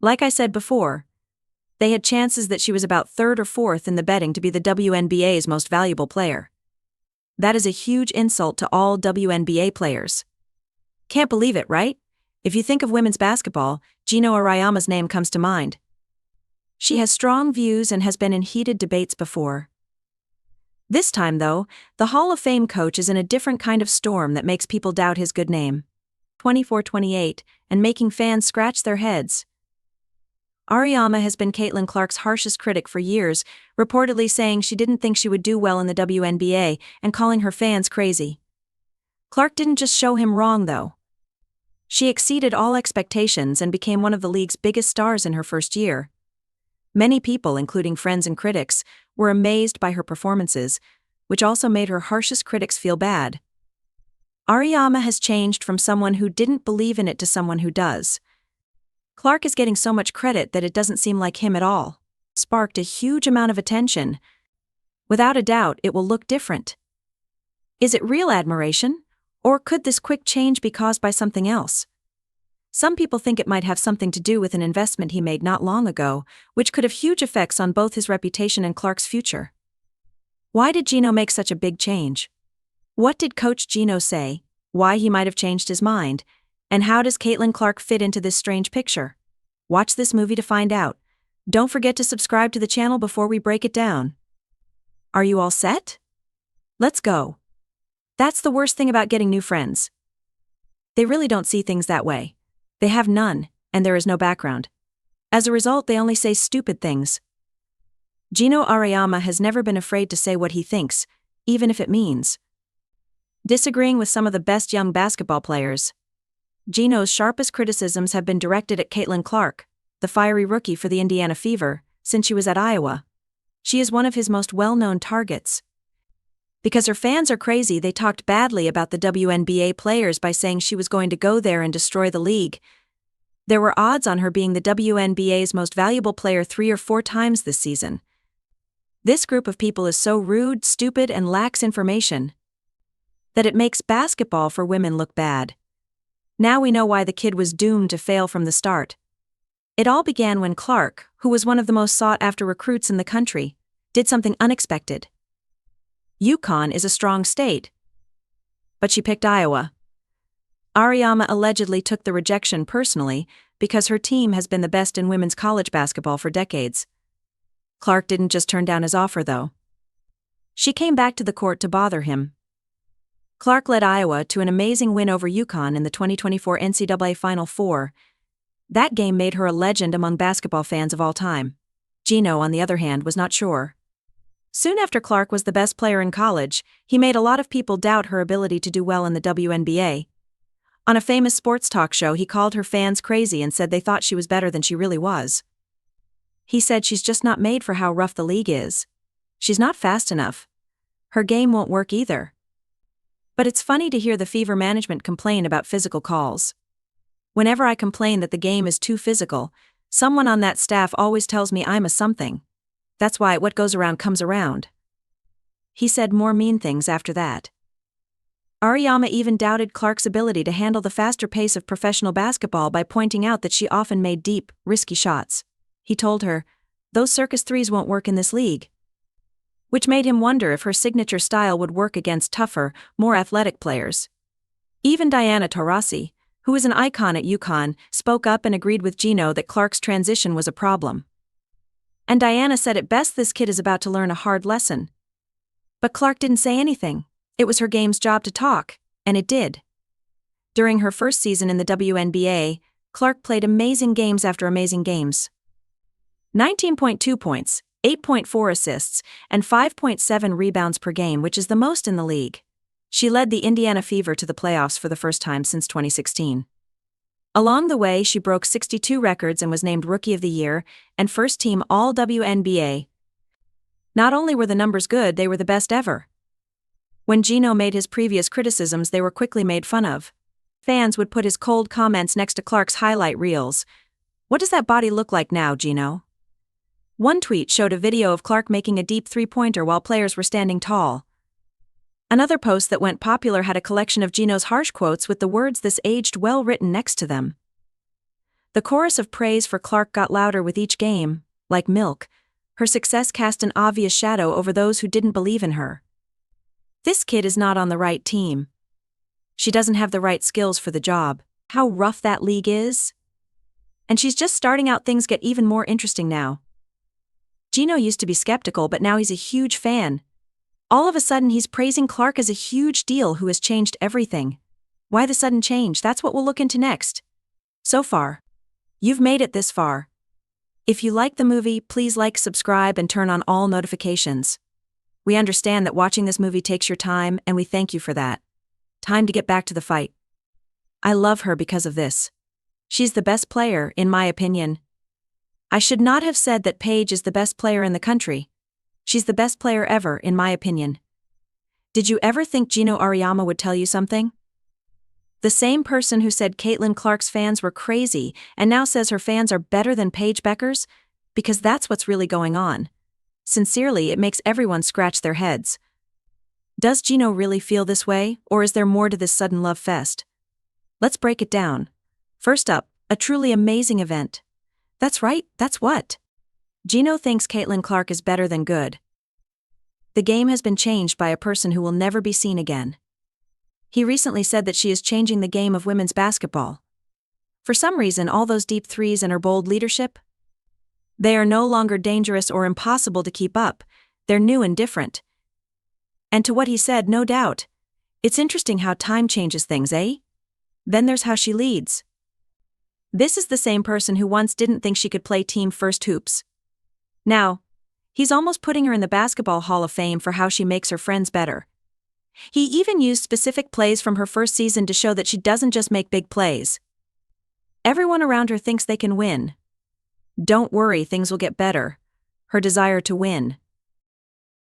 Like I said before, they had chances that she was about third or fourth in the betting to be the WNBA's most valuable player. That is a huge insult to all WNBA players. Can't believe it, right? If you think of women's basketball, Geno Auriemma's name comes to mind. She has strong views and has been in heated debates before. This time, though, the Hall of Fame coach is in a different kind of storm that makes people doubt his good name. 24-28, and making fans scratch their heads. Auriemma has been Caitlin Clark's harshest critic for years, reportedly saying she didn't think she would do well in the WNBA and calling her fans crazy. Clark didn't just show him wrong, though. She exceeded all expectations and became one of the league's biggest stars in her first year. Many people, including friends and critics, were amazed by her performances, which also made her harshest critics feel bad. Auriemma has changed from someone who didn't believe in it to someone who does. Clark is getting so much credit that it doesn't seem like him at all. Sparked a huge amount of attention. Without a doubt, it will look different. Is it real admiration? Or could this quick change be caused by something else? Some people think it might have something to do with an investment he made not long ago, which could have huge effects on both his reputation and Clark's future. Why did Geno make such a big change? What did Coach Geno say, why he might have changed his mind, and how does Caitlin Clark fit into this strange picture? Watch this movie to find out. Don't forget to subscribe to the channel before we break it down. Are you all set? Let's go. That's the worst thing about getting new friends. They really don't see things that way. They have none, and there is no background. As a result, they only say stupid things. Geno Auriemma has never been afraid to say what he thinks, even if it means disagreeing with some of the best young basketball players. Geno's sharpest criticisms have been directed at Caitlin Clark, the fiery rookie for the Indiana Fever, since she was at Iowa. She is one of his most well-known targets. Because her fans are crazy, they talked badly about the WNBA players by saying she was going to go there and destroy the league. There were odds on her being the WNBA's most valuable player 3 or 4 times this season. This group of people is so rude, stupid, and lacks information that it makes basketball for women look bad. Now we know why the kid was doomed to fail from the start. It all began when Clark, who was one of the most sought-after recruits in the country, did something unexpected. UConn is a strong state, but she picked Iowa. Auriemma allegedly took the rejection personally because her team has been the best in women's college basketball for decades. Clark didn't just turn down his offer, though. She came back to the court to bother him. Clark led Iowa to an amazing win over UConn in the 2024 NCAA Final Four. That game made her a legend among basketball fans of all time. Geno, on the other hand, was not sure. Soon after Clark was the best player in college, he made a lot of people doubt her ability to do well in the WNBA. On a famous sports talk show, he called her fans crazy and said they thought she was better than she really was. He said she's just not made for how rough the league is. She's not fast enough. Her game won't work either. But it's funny to hear the Fever management complain about physical calls. Whenever I complain that the game is too physical, someone on that staff always tells me I'm a something. That's why what goes around comes around. He said more mean things after that. Auriemma even doubted Clark's ability to handle the faster pace of professional basketball by pointing out that she often made deep, risky shots. He told her, "Those circus threes won't work in this league." Which made him wonder if her signature style would work against tougher, more athletic players. Even Diana Taurasi, who is an icon at UConn, spoke up and agreed with Geno that Clark's transition was a problem. And Diana said at best this kid is about to learn a hard lesson. But Clark didn't say anything. It was her game's job to talk, and it did. During her first season in the WNBA, Clark played amazing games after amazing games. 19.2 points, 8.4 assists, and 5.7 rebounds per game, which is the most in the league. She led the Indiana Fever to the playoffs for the first time since 2016. Along the way, she broke 62 records and was named Rookie of the Year and First Team All-WNBA. Not only were the numbers good, they were the best ever. When Geno made his previous criticisms, they were quickly made fun of. Fans would put his cold comments next to Clark's highlight reels. "What does that body look like now, Geno?" One tweet showed a video of Clark making a deep three-pointer while players were standing tall. Another post that went popular had a collection of Geno's harsh quotes with the words "this aged well" written next to them. The chorus of praise for Clark got louder with each game. Like milk, her success cast an obvious shadow over those who didn't believe in her. This kid is not on the right team. She doesn't have the right skills for the job. How rough that league is. And she's just starting out. Things get even more interesting now. Geno used to be skeptical, but now he's a huge fan. All of a sudden he's praising Clark as a huge deal who has changed everything. Why the sudden change? That's what we'll look into next. So far, you've made it this far. If you like the movie, please like, subscribe, and turn on all notifications. We understand that watching this movie takes your time, and we thank you for that. Time to get back to the fight. I love her because of this. She's the best player, in my opinion. I should not have said that Paige is the best player in the country. She's the best player ever, in my opinion. Did you ever think Geno Auriemma would tell you something? The same person who said Caitlin Clark's fans were crazy and now says her fans are better than Paige Becker's? Because that's what's really going on. Sincerely, it makes everyone scratch their heads. Does Geno really feel this way, or is there more to this sudden love fest? Let's break it down. First up, a truly amazing event. That's right, that's what? Geno thinks Caitlin Clark is better than good. The game has been changed by a person who will never be seen again. He recently said that she is changing the game of women's basketball. For some reason, all those deep threes and her bold leadership, they are no longer dangerous or impossible to keep up. They're new and different. And to what he said, no doubt. It's interesting how time changes things, eh? Then there's how she leads. This is the same person who once didn't think she could play team first hoops. Now, he's almost putting her in the Basketball Hall of Fame for how she makes her friends better. He even used specific plays from her first season to show that she doesn't just make big plays. Everyone around her thinks they can win. Don't worry, things will get better. Her desire to win.